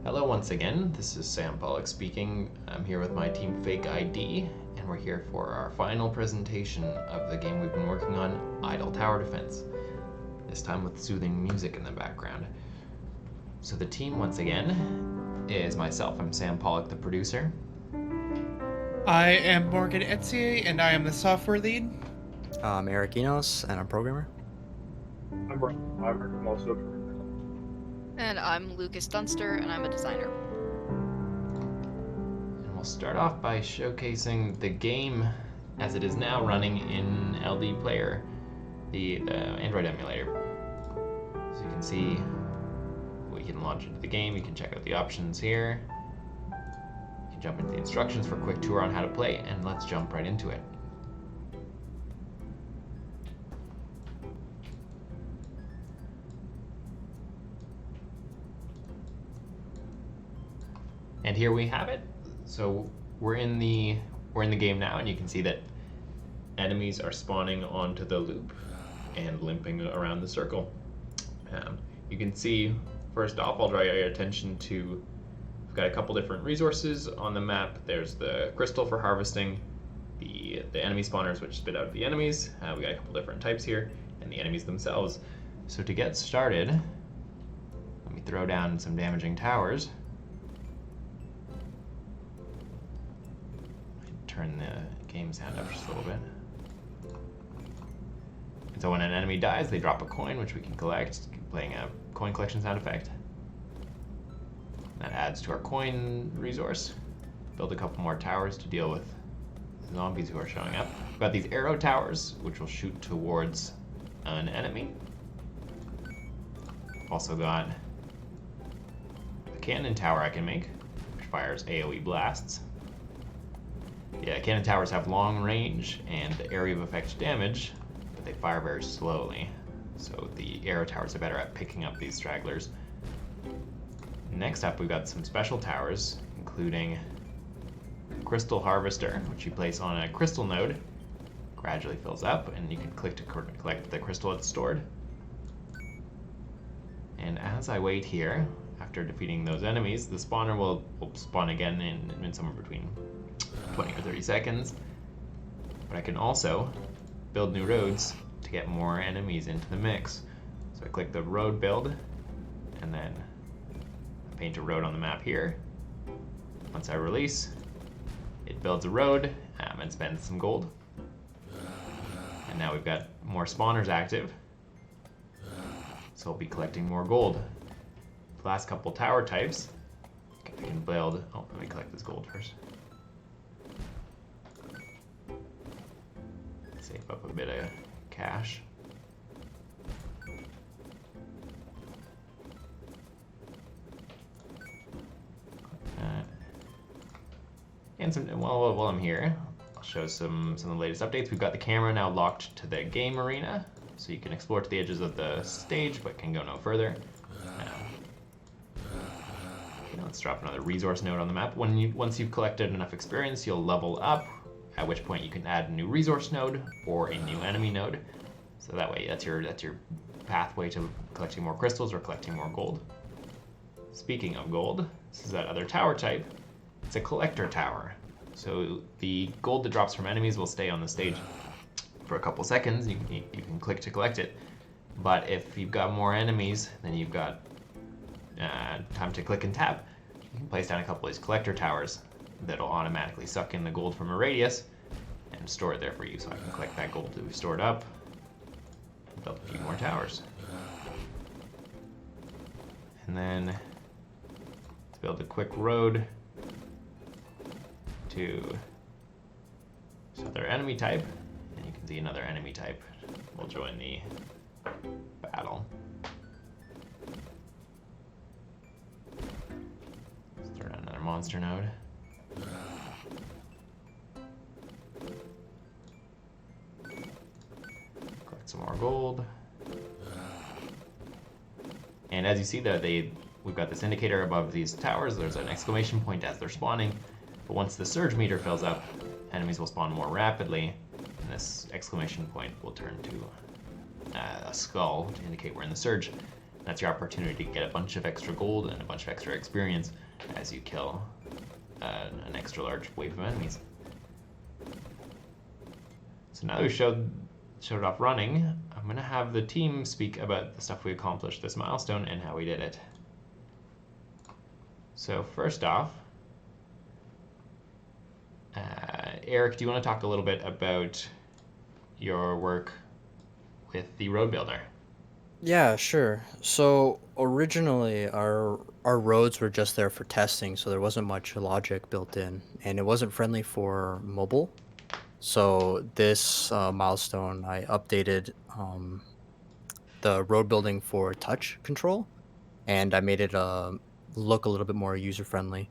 Hello once again, this is Sam Pollock speaking. I'm here with my team FakeID, and we're here for our final presentation of the game we've been working on, Idle Tower Defense. This time with soothing music in the background. So the team, once again, is myself. I'm Sam Pollock, the producer. I am Morgan Ethier, and I am the software lead. I'm Erik Enos, and I'm a programmer. I'm Wymer, I'm also a programmer. And I'm Dunster, and I'm a designer. And we'll start off by showcasing the game as it is now running in LD Player, the Android emulator. So you can see we can launch into the game. You can check out the options here. You can jump into the instructions for a quick tour on how to play, and let's jump right into it. And here we have it. So we're in the game now, and you can see that enemies are spawning onto the loop and limping around the circle. You can see, first off, I'll draw your attention to, we've got a couple different resources on the map. There's the crystal for harvesting, the enemy spawners which spit out the enemies. We got a couple different types here, and the enemies themselves. So to get started, let me throw down some damaging towers. Turn the game sound up just a little bit. And so when an enemy dies, they drop a coin, which we can collect, playing a coin collection sound effect. That adds to our coin resource. Build a couple more towers to deal with zombies who are showing up. We've got these arrow towers, which will shoot towards an enemy. Also got a cannon tower I can make, which fires AoE blasts. Yeah, cannon towers have long range and area of effect damage, but they fire very slowly. So the arrow towers are better at picking up these stragglers. Next up, we've got some special towers, including Crystal Harvester, which you place on a crystal node. Gradually fills up, and you can click to collect the crystal it's stored. And as I wait here, after defeating those enemies, the spawner will spawn again in somewhere between 20 or 30 seconds. But I can also build new roads to get more enemies into the mix. So I click the road build, and then I paint a road on the map here. Once I release, it builds a road and spends some gold. And now we've got more spawners active, so I'll be collecting more gold. The last couple tower types, I can build. Oh, let me collect this gold first. Save up a bit of cash. And while I'm here, I'll show some of the latest updates. We've got the camera now locked to the game arena, so you can explore to the edges of the stage, but can go no further. Let's drop another resource node on the map. Once you've collected enough experience, you'll level up, at which point you can add a new resource node or a new enemy node. So that way, that's your pathway to collecting more crystals or collecting more gold. Speaking of gold, this is that other tower type. It's a collector tower. So the gold that drops from enemies will stay on the stage for a couple seconds. You can click to collect it. But if you've got more enemies, then you've got time to click and tap. You can place down a couple of these collector towers that'll automatically suck in the gold from a radius and store it there for you. So I can collect that gold that we've stored up and build a few more towers. And then let's build a quick road to this other enemy type. And you can see another enemy type will join the battle. Let's throw down another monster node. Collect some more gold. And as you see there, we've got this indicator above these towers. There's an exclamation point as they're spawning. But once the surge meter fills up, enemies will spawn more rapidly, and this exclamation point will turn to a skull to indicate we're in the surge. That's your opportunity to get a bunch of extra gold and a bunch of extra experience as you kill an extra large wave of enemies. So now that we've showed it off running, I'm going to have the team speak about the stuff we accomplished this milestone and how we did it. So first off, Erik, do you want to talk a little bit about your work with the road builder? Yeah, sure. So originally our roads were just there for testing, so there wasn't much logic built in, and it wasn't friendly for mobile. So this milestone, I updated the road building for touch control, and I made it look a little bit more user friendly.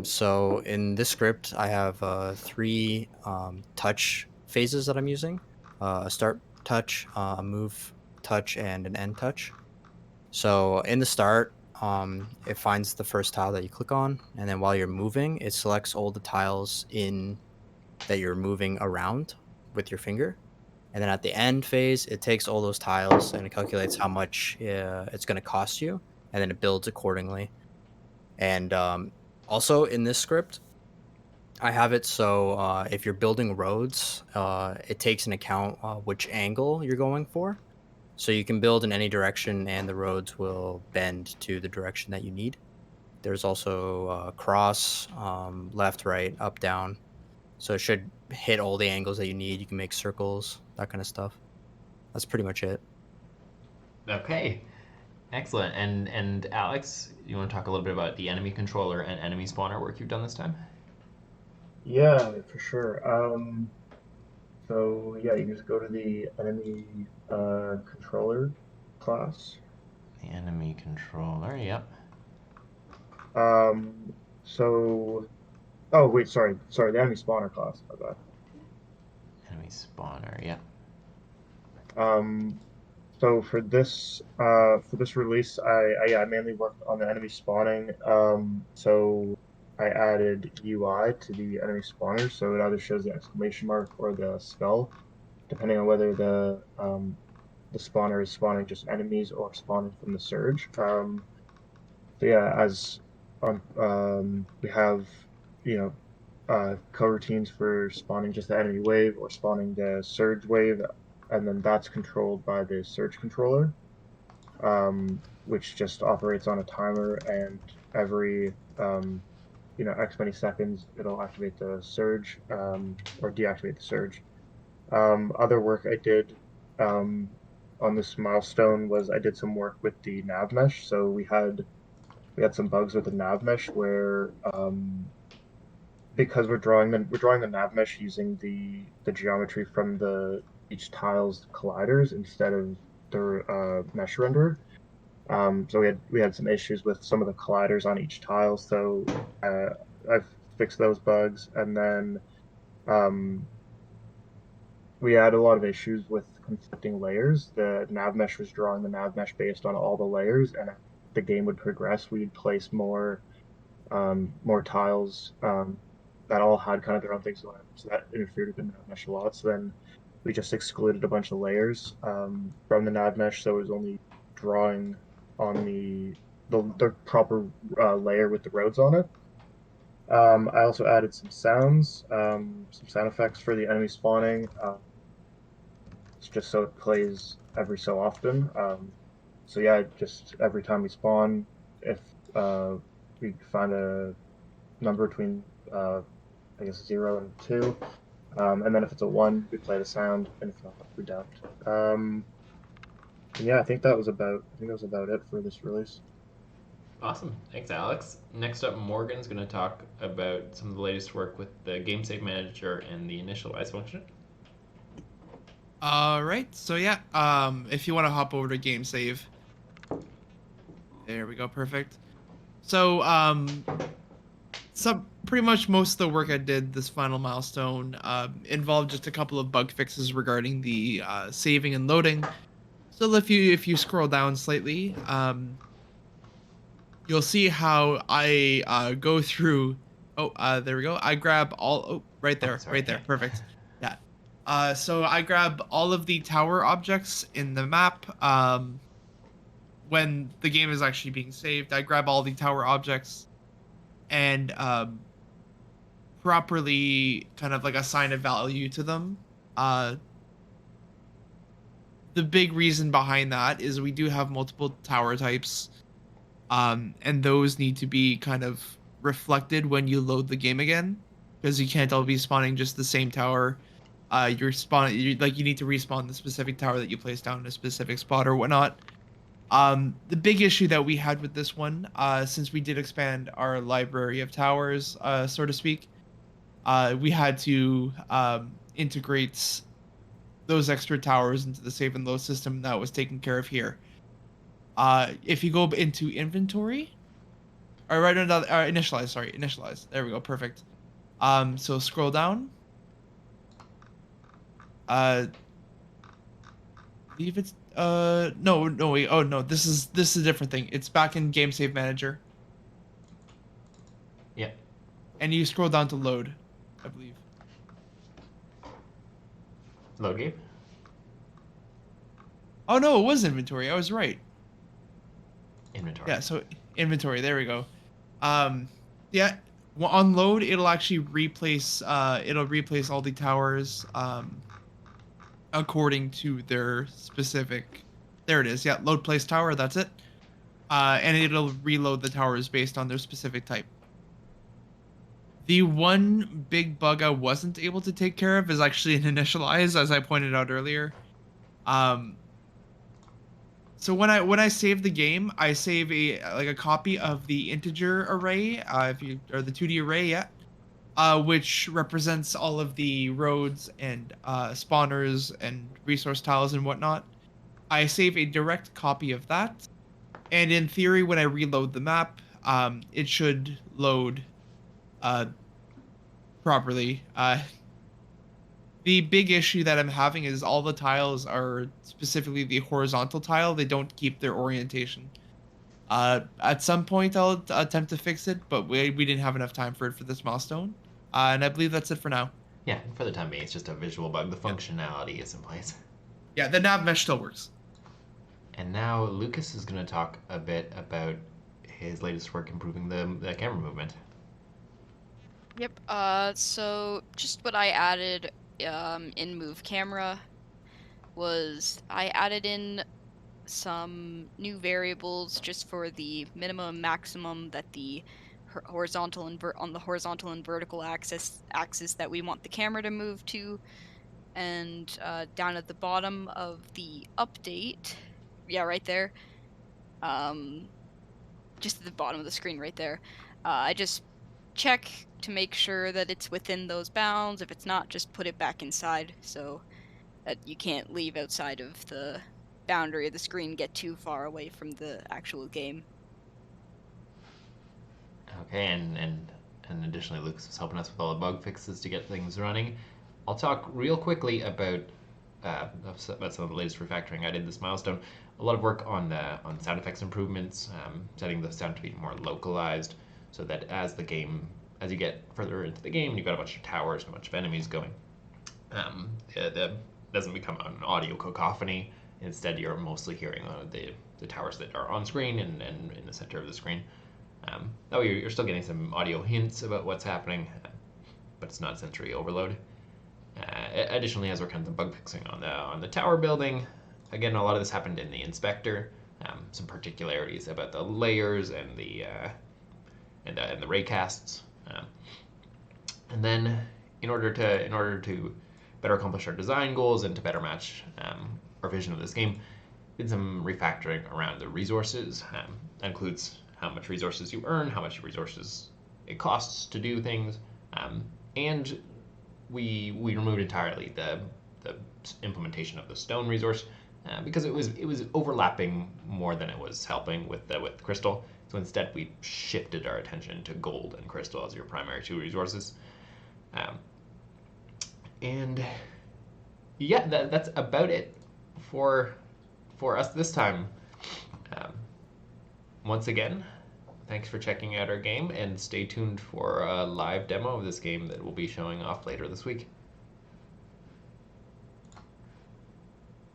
So in this script, I have three touch phases that I'm using: a start touch, a move touch, and an end touch. So in the start, it finds the first tile that you click on, and then while you're moving, it selects all the tiles in that you're moving around with your finger. And then at the end phase, it takes all those tiles and it calculates how much it's going to cost you, and then it builds accordingly. And also in this script, I have it so if you're building roads, it takes into account which angle you're going for. So you can build in any direction and the roads will bend to the direction that you need. There's also cross, left, right, up, down. So it should hit all the angles that you need. You can make circles, that kind of stuff. That's pretty much it. Okay, excellent. And Alex, you want to talk a little bit about the enemy controller and enemy spawner work you've done this time? Yeah, for sure. So yeah, you just go to the enemy controller class. The enemy controller, yep. So oh wait, sorry, the enemy spawner class. My bad. Enemy spawner, yep. So for this release, I mainly worked on the enemy spawning. So I added UI to the enemy spawner, so it either shows the exclamation mark or the skull, depending on whether the spawner is spawning just enemies or spawning from the surge. So yeah, as on we have you know coroutines for spawning just the enemy wave or spawning the surge wave, and then that's controlled by the surge controller, which just operates on a timer, and every X many seconds it'll activate the surge or deactivate the surge. Other work I did on this milestone was I did some work with the nav mesh. So we had some bugs with the nav mesh where because we're drawing the nav mesh using the geometry from the each tile's colliders instead of the mesh renderer. So we had some issues with some of the colliders on each tile. So I've fixed those bugs, and then um, we had a lot of issues with conflicting layers. The nav mesh was drawing the nav mesh based on all the layers, and as the game would progress, we'd place more tiles that all had kind of their own things going on. So that interfered with the nav mesh a lot. So then we just excluded a bunch of layers from the nav mesh, so it was only drawing on the proper layer with the roads on it. I also added some sounds, some sound effects for the enemy spawning. It's just so it plays every so often. So yeah, just every time we spawn, if we find a number between I guess 0 and 2, and then if it's a 1, we play the sound, and if not, we don't. And yeah, I think that was about it for this release. Awesome. Thanks, Alex. Next up, Morgan's going to talk about some of the latest work with the game save manager and the initialize function. All right. So yeah, if you want to hop over to game save, there we go. Perfect. So pretty much most of the work I did this final milestone involved just a couple of bug fixes regarding the saving and loading. So if you scroll down slightly, you'll see how I go through. Oh, there we go. I grab all. Oh, right there, sorry, right there. yeah. Perfect. Yeah. So I grab all of the tower objects in the map. when the game is actually being saved, I grab all the tower objects and properly kind of like assign a value to them. Uh, the big reason behind that is we do have multiple tower types, and those need to be kind of reflected when you load the game again, because you can't all be spawning just the same tower. You need to respawn the specific tower that you placed down in a specific spot or whatnot. The big issue that we had with this one, since we did expand our library of towers, so to speak, we had to integrate those extra towers into the save and load system that was taken care of here. If you go into inventory, or right under initialize, sorry, initialize. There we go, perfect. So scroll down. Leave it. No, wait. Oh no, this is a different thing. It's back in Game Save Manager, Yeah. and you scroll down to load, I believe. Load game. Oh no, it was inventory. I was right. Inventory. Yeah, so inventory. There we go. Yeah, on load, it'll actually replace. It'll replace all the towers. According to their specific. There it is. Yeah, load place tower. That's it. And it'll reload the towers based on their specific type. The one big bug I wasn't able to take care of is actually an initialize, as I pointed out earlier. So when I save the game, I save a copy of the integer array, or the 2D array, yeah, which represents all of the roads and spawners and resource tiles and whatnot. I save a direct copy of that, and in theory, when I reload the map, it should load properly. The big issue that I'm having is all the tiles are specifically the horizontal tile. They don't keep their orientation. At some point, I'll attempt to fix it, but we didn't have enough time for it for this milestone. And I believe that's it for now. Yeah, for the time being, it's just a visual bug. The functionality is in place. Yeah, the nav mesh still works. And now Lucas is going to talk a bit about his latest work improving the camera movement. Yep. So just what I added in Move Camera was I added in some new variables just for the minimum and maximum that the horizontal and on the horizontal and vertical axis that we want the camera to move to, and down at the bottom of the update, yeah, right there, just at the bottom of the screen right there, I just check to make sure that it's within those bounds. If it's not, just put it back inside so that you can't leave outside of the boundary of the screen, get too far away from the actual game. Okay, and additionally, Lucas was helping us with all the bug fixes to get things running. I'll talk real quickly about some of the latest refactoring. I did this milestone. A lot of work on sound effects improvements, setting the sound to be more localized, so that as you get further into the game, you've got a bunch of towers and a bunch of enemies going. It doesn't become an audio cacophony. Instead, you're mostly hearing the towers that are on screen and in the center of the screen. That way, you're still getting some audio hints about what's happening, but it's not sensory overload. Additionally, as we're kind of bug fixing on the tower building, again, a lot of this happened in the inspector. Some particularities about the layers and the raycasts, and then in order to better accomplish our design goals and to better match our vision of this game, did some refactoring around the resources. That includes how much resources you earn, how much resources it costs to do things, and we removed entirely the implementation of the stone resource because it was overlapping more than it was helping with crystal. So instead, we shifted our attention to gold and crystal as your primary two resources. And yeah, that's about it for us this time. Once again, thanks for checking out our game, and stay tuned for a live demo of this game that we'll be showing off later this week.